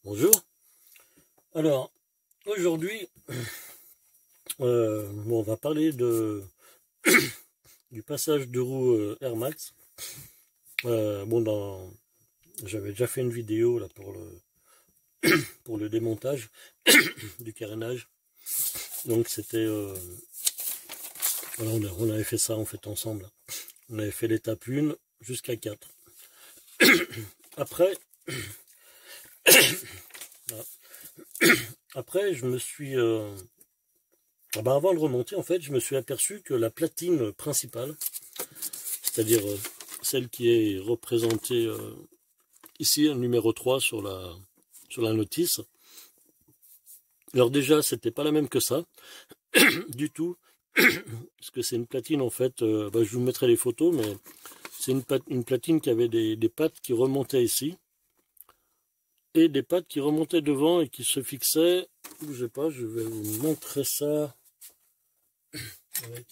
Bonjour. Alors, aujourd'hui, on va parler du passage de roue Air Max. J'avais déjà fait une vidéo là pour le démontage du carénage. Donc c'était, voilà, on avait fait ça en fait ensemble. On avait fait l'étape 1 jusqu'à 4. Après, voilà. Après, je me suis, avant de remonter, en fait, je me suis aperçu que la platine principale, c'est-à-dire celle qui est représentée ici, numéro 3 sur la notice, alors déjà, c'était pas la même que ça, du tout, parce que c'est une platine, en fait, je vous mettrai les photos, mais c'est une platine qui avait des pattes qui remontaient ici, et des pattes qui remontaient devant et qui se fixaient, bougez pas, je vais vous montrer ça, avec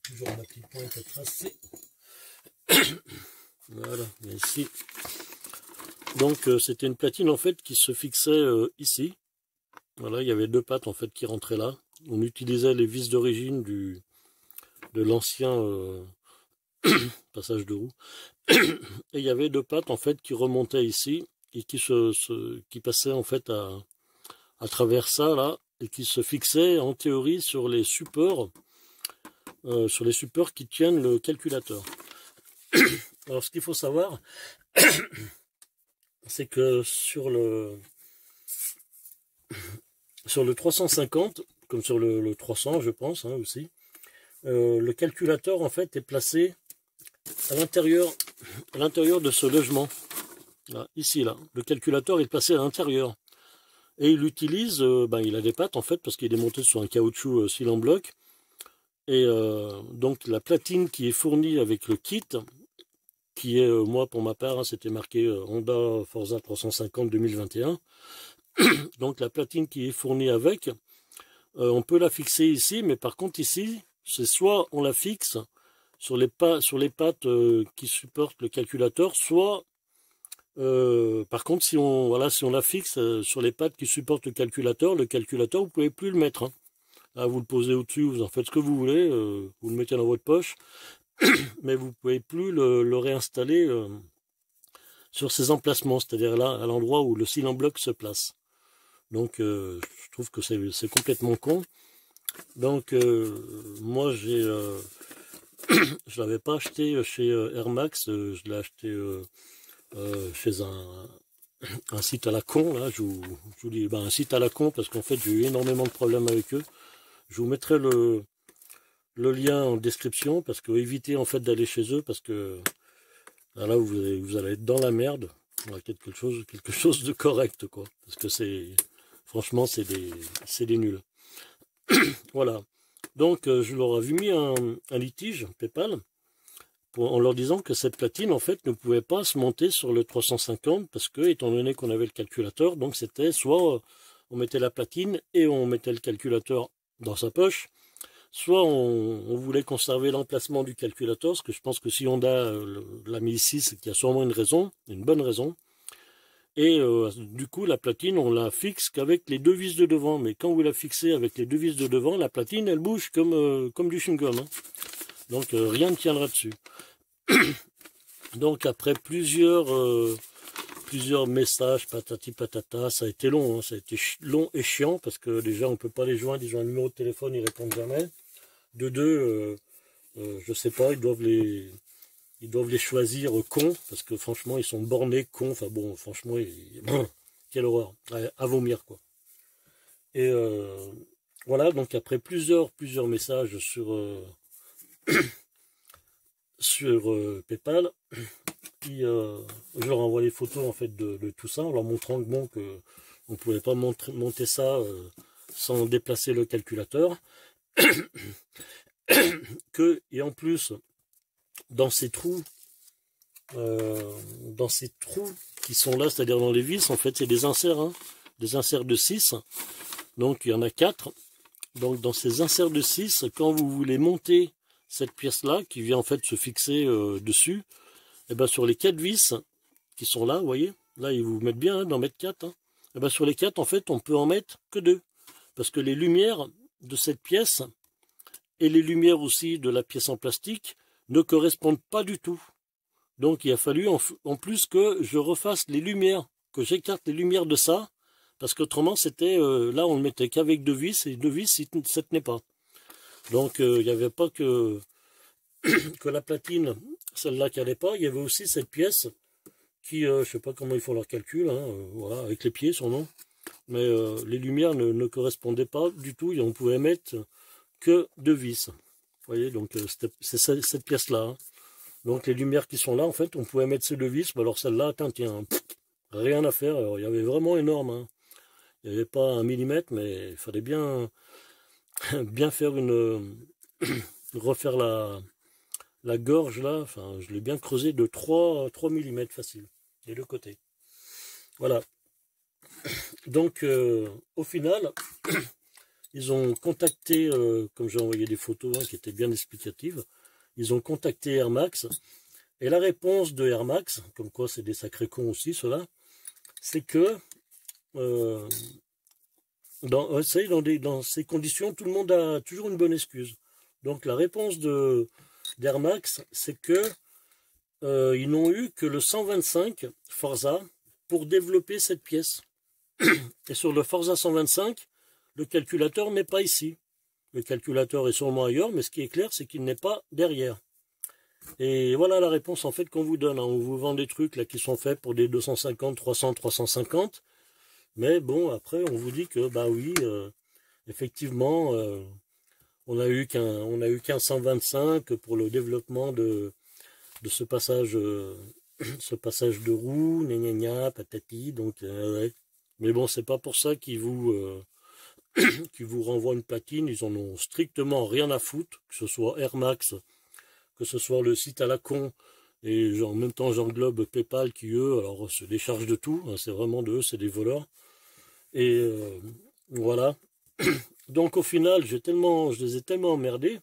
toujours ma petite pointe à tracer. Voilà, ici. Donc c'était une platine en fait qui se fixait ici. Voilà, il y avait deux pattes en fait qui rentraient là. On utilisait les vis d'origine de l'ancien passage de roue. Et il y avait deux pattes en fait qui remontaient ici et qui passaient en fait à travers ça là et qui se fixaient en théorie sur les supports qui tiennent le calculateur. Alors ce qu'il faut savoir, c'est que sur le 350, comme sur le 300 je pense aussi, le calculateur en fait est placé à l'intérieur de ce logement. Là, ici là, le calculateur est placé à l'intérieur. Et il utilise, il a des pattes en fait parce qu'il est monté sur un caoutchouc cylindre bloc. Et donc la platine qui est fournie avec le kit, qui est, moi pour ma part, c'était marqué Honda Forza 350 2021. Donc la platine qui est fournie avec, on peut la fixer ici, mais par contre ici, c'est soit on la fixe sur les pattes qui supportent le calculateur, soit par contre si on la fixe sur les pattes qui supportent le calculateur vous pouvez plus le mettre. Là, vous le posez au-dessus, vous en faites ce que vous voulez, vous le mettez dans votre poche, mais vous pouvez plus le réinstaller sur ces emplacements, c'est-à-dire là à l'endroit où le cylindre bloc se place. Donc je trouve que c'est complètement con. Donc moi je l'avais pas acheté chez Air Max, je l'ai acheté chez un site à la con, là, je vous dis un site à la con parce qu'en fait j'ai eu énormément de problèmes avec eux. Je vous mettrai le lien en description parce que évitez en fait d'aller chez eux parce que là vous allez être dans la merde. Voilà, quelque chose de correct quoi, parce que franchement c'est des nuls. Voilà, donc je leur avais mis un litige PayPal en leur disant que cette platine en fait ne pouvait pas se monter sur le 350 parce que étant donné qu'on avait le calculateur, donc c'était soit on mettait la platine et on mettait le calculateur dans sa poche, soit on voulait conserver l'emplacement du calculateur, parce que je pense que si Honda l'a mis ici, c'est qu'il y a sûrement une bonne raison. Et du coup, la platine, on la fixe qu'avec les deux vis de devant. Mais quand vous la fixez avec les deux vis de devant, la platine, elle bouge comme du chewing-gum. Donc rien ne tiendra dessus. Donc après plusieurs messages, patati patata, ça a été long, ça a été long et chiant, parce que déjà on peut pas les joindre, ils ont un numéro de téléphone, ils répondent jamais. De deux, je sais pas, ils doivent les choisir cons, parce que franchement ils sont bornés cons, enfin bon, franchement, quelle horreur, à vomir quoi. Et voilà, donc après plusieurs messages sur PayPal, je leur envoie les photos en fait de tout ça, en leur montrant que on pouvait pas monter ça sans déplacer le calculateur. Et en plus, dans ces trous qui sont là, c'est-à-dire dans les vis, en fait, c'est des inserts, des inserts de 6. Donc, il y en a 4. Donc, dans ces inserts de 6, quand vous voulez monter cette pièce-là, qui vient en fait se fixer dessus, et bien sur les 4 vis qui sont là, vous voyez, Là, ils vous mettent bien hein, d'en mettre 4. Hein. Et ben, sur les 4, en fait, on peut en mettre que 2. Parce que les lumières de cette pièce et les lumières aussi de la pièce en plastique ne correspondent pas du tout. Donc il a fallu en plus que je refasse les lumières, que j'écarte les lumières de ça, parce qu'autrement c'était, là on le mettait qu'avec 2 vis, et 2 vis ça tenait pas. Donc il n'y avait pas que, que la platine, celle-là qui allait pas, il y avait aussi cette pièce qui, je sais pas comment ils font leur calcul, hein, voilà, avec les pieds son nom, mais les lumières ne correspondaient pas du tout, et on pouvait mettre que 2 vis. Vous voyez, donc c'est cette pièce-là. Hein. Donc les lumières qui sont là, en fait, on pouvait mettre ces 2 vis, mais alors celle-là, tiens, rien à faire. Alors, il y avait vraiment énorme. Hein. Il n'y avait pas 1 millimètre, mais il fallait bien, bien faire refaire la gorge là. Enfin, je l'ai bien creusé de 3 millimètres facile, des 2 côtés. Voilà. Donc, au final, ils ont contacté, comme j'ai envoyé des photos hein, qui étaient bien explicatives, ils ont contacté Air Max, et la réponse de Air Max, comme quoi c'est des sacrés cons aussi ceux-là, c'est que dans ces conditions, tout le monde a toujours une bonne excuse. Donc la réponse d'Air Max, c'est que ils n'ont eu que le 125 Forza pour développer cette pièce. Et sur le Forza 125, le calculateur n'est pas ici. Le calculateur est sûrement ailleurs, mais ce qui est clair, c'est qu'il n'est pas derrière. Et voilà la réponse en fait qu'on vous donne. Hein. On vous vend des trucs là qui sont faits pour des 250, 300, 350. Mais bon, après, on vous dit que, bah oui, effectivement, on a eu qu'un 125 pour le développement de ce passage, ce passage de roue, gna gna gna, patati. Donc, ouais. Mais bon, c'est pas pour ça qu'ils vous renvoient une platine. Ils en ont strictement rien à foutre, que ce soit Air Max, que ce soit le site à la con, et en même temps j'englobe PayPal qui eux, alors se déchargent de tout. Hein, c'est vraiment de eux, c'est des voleurs. Et voilà. Donc au final, je les ai tellement emmerdés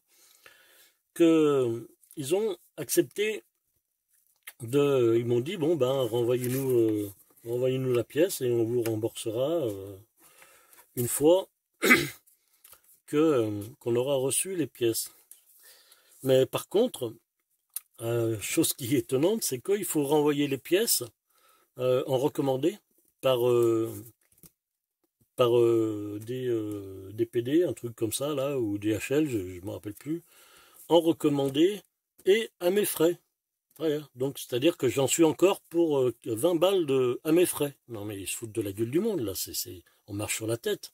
que ils ont accepté ils m'ont dit bon ben renvoyez-nous la pièce et on vous remboursera une fois qu'on aura reçu les pièces. Mais par contre, chose qui est étonnante, c'est qu'il faut renvoyer les pièces en recommandé par des PD, un truc comme ça, là, ou DHL, je ne me rappelle plus, en recommandé et à mes frais. Voilà. Donc, c'est-à-dire que j'en suis encore pour 20 balles à mes frais. Non, mais ils se foutent de la gueule du monde, là, on marche sur la tête.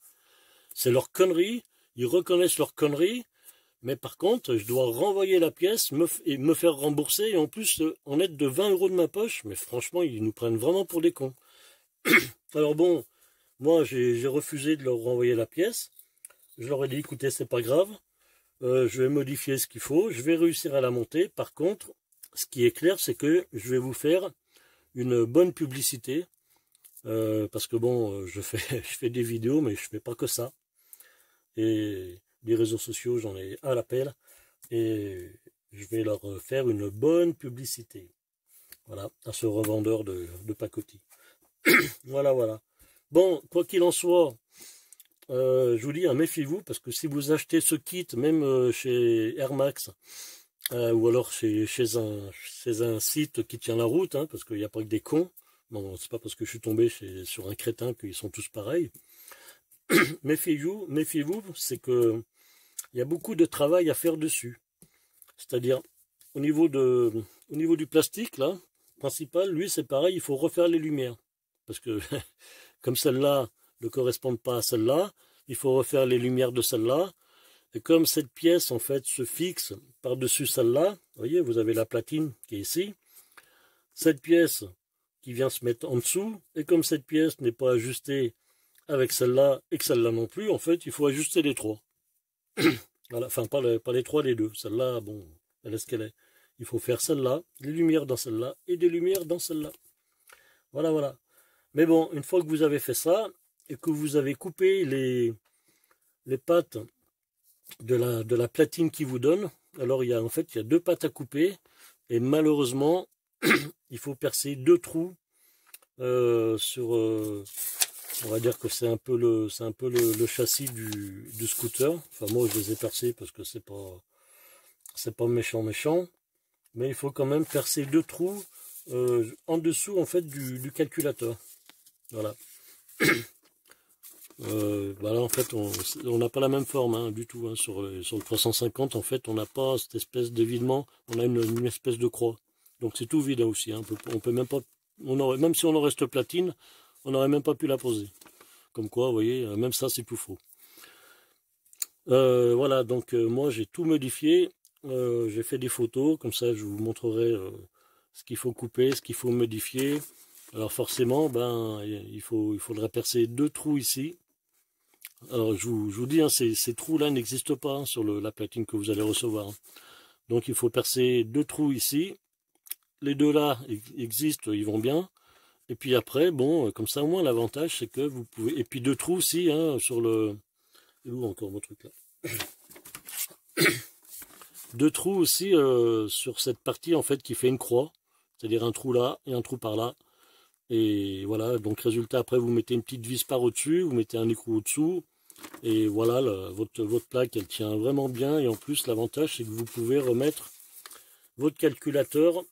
C'est leur connerie, ils reconnaissent leur connerie, mais par contre, je dois renvoyer la pièce et me faire rembourser, et en plus, en être de 20 € de ma poche, mais franchement, ils nous prennent vraiment pour des cons. Alors bon, moi, j'ai refusé de leur renvoyer la pièce. Je leur ai dit, écoutez, c'est pas grave. Je vais modifier ce qu'il faut. Je vais réussir à la monter. Par contre, ce qui est clair, c'est que je vais vous faire une bonne publicité. Parce que bon, je fais des vidéos, mais je fais pas que ça. Et les réseaux sociaux, j'en ai à l'appel. Et je vais leur faire une bonne publicité. Voilà, à ce revendeur de pacotille. Voilà, voilà. Bon, quoi qu'il en soit, je vous dis, hein, méfiez-vous, parce que si vous achetez ce kit, même chez Air Max, ou alors chez un site qui tient la route, hein, parce qu'il n'y a pas que des cons, bon, c'est pas parce que je suis tombé sur un crétin qu'ils sont tous pareils. Méfiez-vous, c'est que il y a beaucoup de travail à faire dessus. C'est-à-dire, au niveau du plastique, là, principal, lui, c'est pareil, il faut refaire les lumières. Parce que, comme celle-là ne correspondent pas à celle-là, il faut refaire les lumières de celle-là. Et comme cette pièce, en fait, se fixe par-dessus celle-là, vous voyez, vous avez la platine qui est ici, cette pièce qui vient se mettre en dessous, et comme cette pièce n'est pas ajustée avec celle-là, et que celle-là non plus, en fait, il faut ajuster les trois. Voilà, enfin, pas les trois, les deux. Celle-là, bon, elle est ce qu'elle est. Il faut faire celle-là, des lumières dans celle-là, et des lumières dans celle-là. Voilà, voilà. Mais bon, une fois que vous avez fait ça, et que vous avez coupé les pattes de la platine qui vous donne, alors il y a 2 pattes à couper, et malheureusement, il faut percer 2 trous on va dire que c'est un peu le châssis du scooter. Enfin moi je les ai percés parce que c'est pas méchant, mais il faut quand même percer 2 trous en dessous en fait du calculateur. Voilà. Voilà, en fait on n'a pas la même forme hein, du tout hein, sur le 350. En fait on n'a pas cette espèce d'évidement, on a une espèce de croix, donc c'est tout vide hein, aussi hein. On peut même pas, même si on en reste platine, on n'aurait même pas pu la poser, comme quoi vous voyez, même ça c'est tout faux. Voilà, donc moi j'ai tout modifié, j'ai fait des photos, comme ça je vous montrerai ce qu'il faut couper, ce qu'il faut modifier. Alors forcément, ben il faudra percer 2 trous ici. Alors je vous dis, hein, ces trous-là n'existent pas hein, sur la platine que vous allez recevoir. Hein. Donc il faut percer 2 trous ici. Les 2 là existent, ils vont bien. Et puis après, bon, comme ça au moins l'avantage c'est que vous pouvez. Et puis 2 trous aussi hein, sur le. Et où encore mon truc là 2 trous aussi sur cette partie en fait qui fait une croix. C'est-à-dire un trou là et un trou par là. Et voilà, donc résultat, après vous mettez une petite vis par au-dessus, vous mettez un écrou au-dessous, et voilà, votre plaque elle tient vraiment bien, et en plus l'avantage c'est que vous pouvez remettre votre calculateur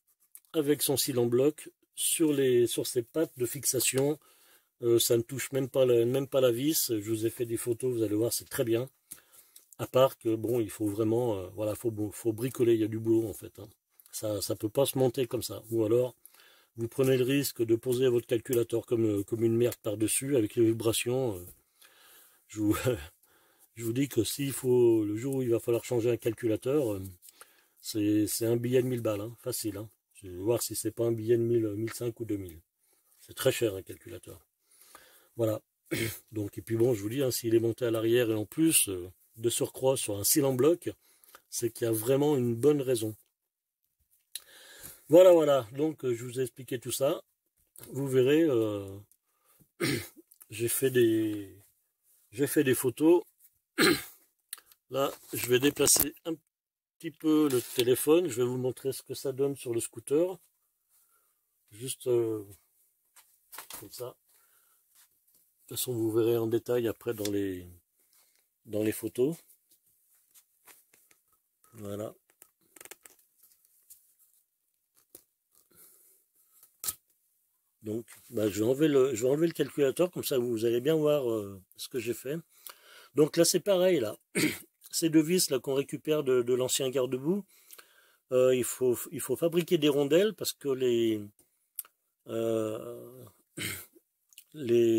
avec son cil en bloc sur ces pattes de fixation. Ça ne touche même pas la vis, je vous ai fait des photos, vous allez voir, c'est très bien. À part que bon, il faut vraiment, voilà, faut bricoler, il y a du boulot en fait. Hein. Ça peut pas se monter comme ça, ou alors vous prenez le risque de poser votre calculateur comme une merde par-dessus avec les vibrations. Je vous, je vous dis que le jour où il va falloir changer un calculateur, c'est un billet de 1000 balles, hein, facile. Hein. Je vais voir si c'est pas un billet de 1005 ou 2000. C'est très cher un calculateur. Voilà. Donc, et puis bon, je vous dis, hein, s'il est monté à l'arrière et en plus de surcroît sur un cil en bloc, c'est qu'il y a vraiment une bonne raison. Voilà, voilà. Donc, je vous ai expliqué tout ça. Vous verrez, j'ai fait des photos. Là, je vais déplacer un petit peu le téléphone. Je vais vous montrer ce que ça donne sur le scooter. Juste comme ça. De toute façon, vous verrez en détail après dans les photos. Voilà. Donc, bah, je vais enlever le calculateur, comme ça vous allez bien voir ce que j'ai fait. Donc là, c'est pareil, là. Ces 2 vis là qu'on récupère de l'ancien garde-boue, il faut fabriquer des rondelles parce que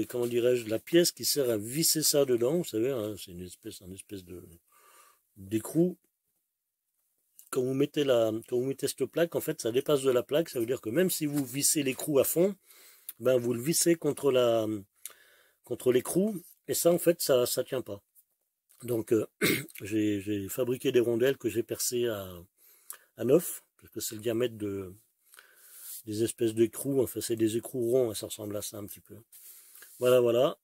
comment dirais-je, la pièce qui sert à visser ça dedans, vous savez, hein, c'est une espèce d'écrou. Quand vous mettez cette plaque, en fait, ça dépasse de la plaque, ça veut dire que même si vous vissez l'écrou à fond, ben vous le vissez contre l'écrou, et ça, en fait, ça tient pas. Donc, j'ai fabriqué des rondelles que j'ai percées à 9, parce que c'est le diamètre des espèces d'écrous, enfin c'est des écrous ronds, ça ressemble à ça un petit peu. Voilà, voilà.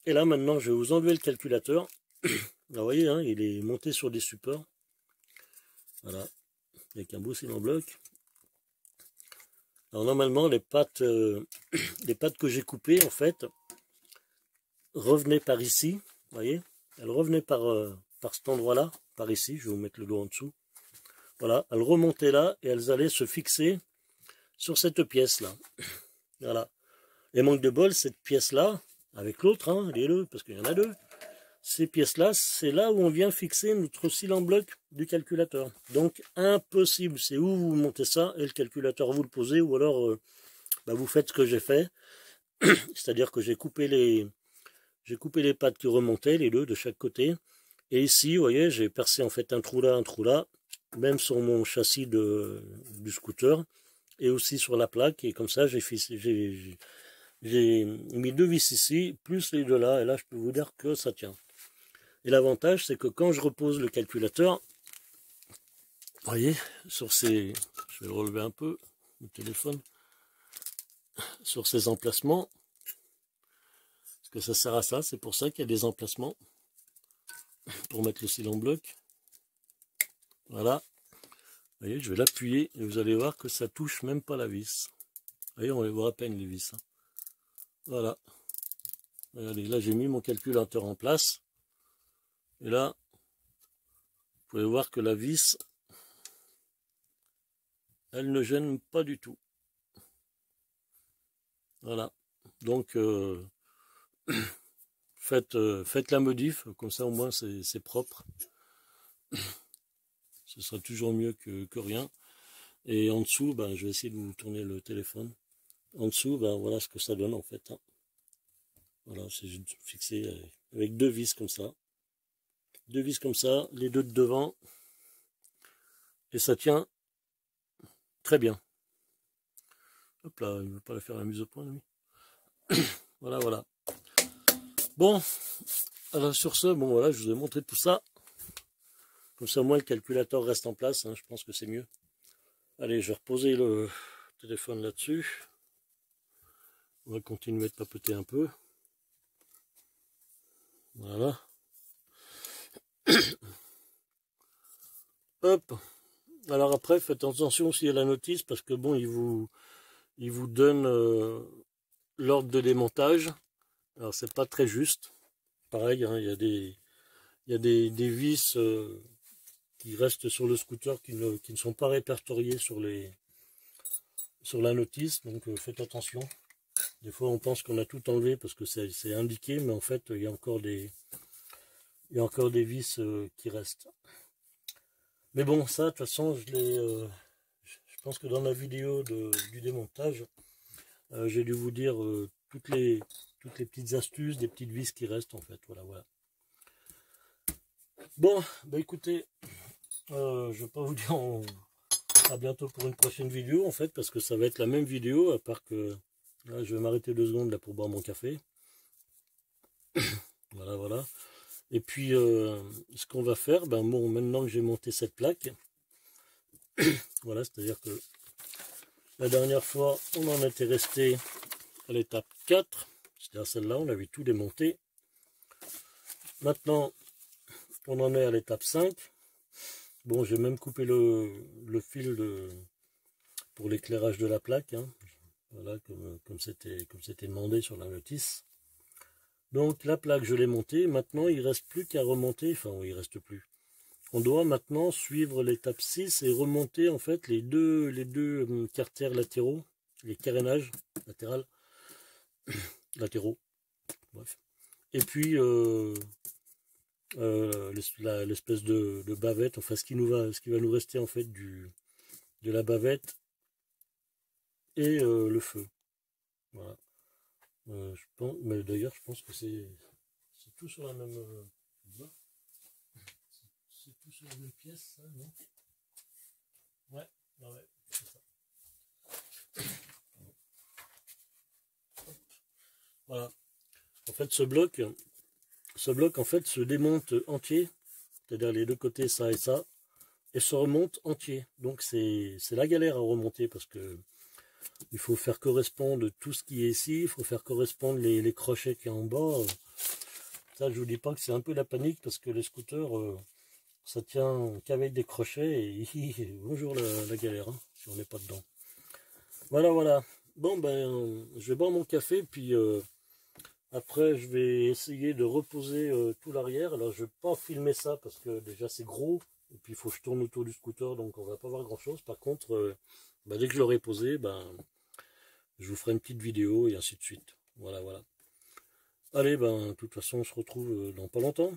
Et là maintenant je vais vous enlever le calculateur. Là, vous voyez, hein, il est monté sur des supports. Voilà, avec un beau cil en bloc. Alors normalement les pattes que j'ai coupées en fait revenaient par ici, vous voyez, elles revenaient par cet endroit-là, par ici, je vais vous mettre le dos en dessous. Voilà, elles remontaient là et elles allaient se fixer sur cette pièce-là. Voilà. Et manque de bol, cette pièce-là, avec l'autre, hein, les deux, parce qu'il y en a 2, ces pièces-là, c'est là où on vient fixer notre cil en bloc du calculateur. Donc, impossible, c'est où vous montez ça, et le calculateur, vous le posez, ou alors, vous faites ce que j'ai fait, c'est-à-dire que j'ai coupé les pattes qui remontaient, les 2, de chaque côté, et ici, vous voyez, j'ai percé en fait un trou là, même sur mon châssis du scooter, et aussi sur la plaque, et comme ça, j'ai mis 2 vis ici, plus les 2 là, et là je peux vous dire que ça tient. Et l'avantage, c'est que quand je repose le calculateur, vous voyez, je vais le relever un peu, le téléphone, sur ces emplacements, parce que ça sert à ça, c'est pour ça qu'il y a des emplacements, pour mettre le cil en bloc. Voilà. Vous voyez, je vais l'appuyer, et vous allez voir que ça touche même pas la vis. Vous voyez, on les voit à peine les vis. Hein. Voilà. Regardez, là j'ai mis mon calculateur en place. Et là, vous pouvez voir que la vis, elle ne gêne pas du tout. Voilà. Donc, faites la modif, comme ça au moins c'est propre. Ce sera toujours mieux que rien. Et en dessous, ben, je vais essayer de vous tourner le téléphone. En dessous, ben, voilà ce que ça donne en fait. Hein. Voilà, c'est juste fixé avec deux vis comme ça. Deux vis comme ça, les deux de devant. Et ça tient très bien. Hop là, il ne veut pas la faire la mise au point, lui. Voilà, voilà. Bon, alors sur ce, bon voilà, je vous ai montré tout ça. Comme ça, au moins, le calculateur reste en place. Hein, je pense que c'est mieux. Allez, je vais reposer le téléphone là-dessus. On va continuer de papoter un peu. Voilà. Hop. Alors après, faites attention aussi à la notice parce que bon, il vous donne l'ordre de démontage. Alors c'est pas très juste. Pareil, hein, il y a des vis qui restent sur le scooter qui ne sont pas répertoriées sur la notice. Donc faites attention. Des fois on pense qu'on a tout enlevé parce que c'est indiqué, mais en fait il y a encore des vis qui restent. Mais bon, ça de toute façon je pense que dans la vidéo du démontage, j'ai dû vous dire toutes les petites astuces, des petites vis qui restent en fait. Voilà, voilà. Bon, bah écoutez, je vais pas vous dire à bientôt pour une prochaine vidéo en fait, parce que ça va être la même vidéo, à part que là je vais m'arrêter 2 secondes là pour boire mon café. Voilà, voilà. Et puis ce qu'on va faire, ben bon, maintenant que j'ai monté cette plaque, voilà, c'est-à-dire que la dernière fois on en était resté à l'étape 4, c'est-à-dire celle-là, on avait tout démonté. Maintenant on en est à l'étape 5. Bon, j'ai même coupé le fil pour l'éclairage de la plaque, hein. Voilà, comme c'était demandé sur la notice. Donc la plaque, je l'ai montée. Maintenant, il ne reste plus qu'à remonter. Enfin, il ne reste plus. On doit maintenant suivre l'étape 6 et remonter en fait les deux carters latéraux, les carénages latéraux. Bref. Et puis l'espèce de bavette, enfin ce qui va nous rester en fait de la bavette et le feu. Voilà. Je pense, mais d'ailleurs, je pense que c'est tout sur la même. C'est tout sur la même pièce, ça, non? Ouais, ouais, c'est ça. Voilà. En fait, ce bloc en fait se démonte entier, c'est-à-dire les deux côtés, ça et ça, et se remonte entier. Donc c'est la galère à remonter parce que il faut faire correspondre tout ce qui est ici, il faut faire correspondre les crochets qui est en bas. Ça, je vous dis pas que c'est un peu la panique parce que les scooters, ça tient qu'avec des crochets et bonjour la galère, hein, si on n'est pas dedans. Voilà, voilà. Bon, ben, je vais boire mon café, puis après, je vais essayer de reposer tout l'arrière. Alors, je vais pas filmer ça parce que déjà c'est gros, et puis il faut que je tourne autour du scooter, donc on va pas voir grand chose. Par contre, ben, dès que je l'aurai posé, ben, je vous ferai une petite vidéo et ainsi de suite. Voilà, voilà. Allez, ben, de toute façon, on se retrouve dans pas longtemps.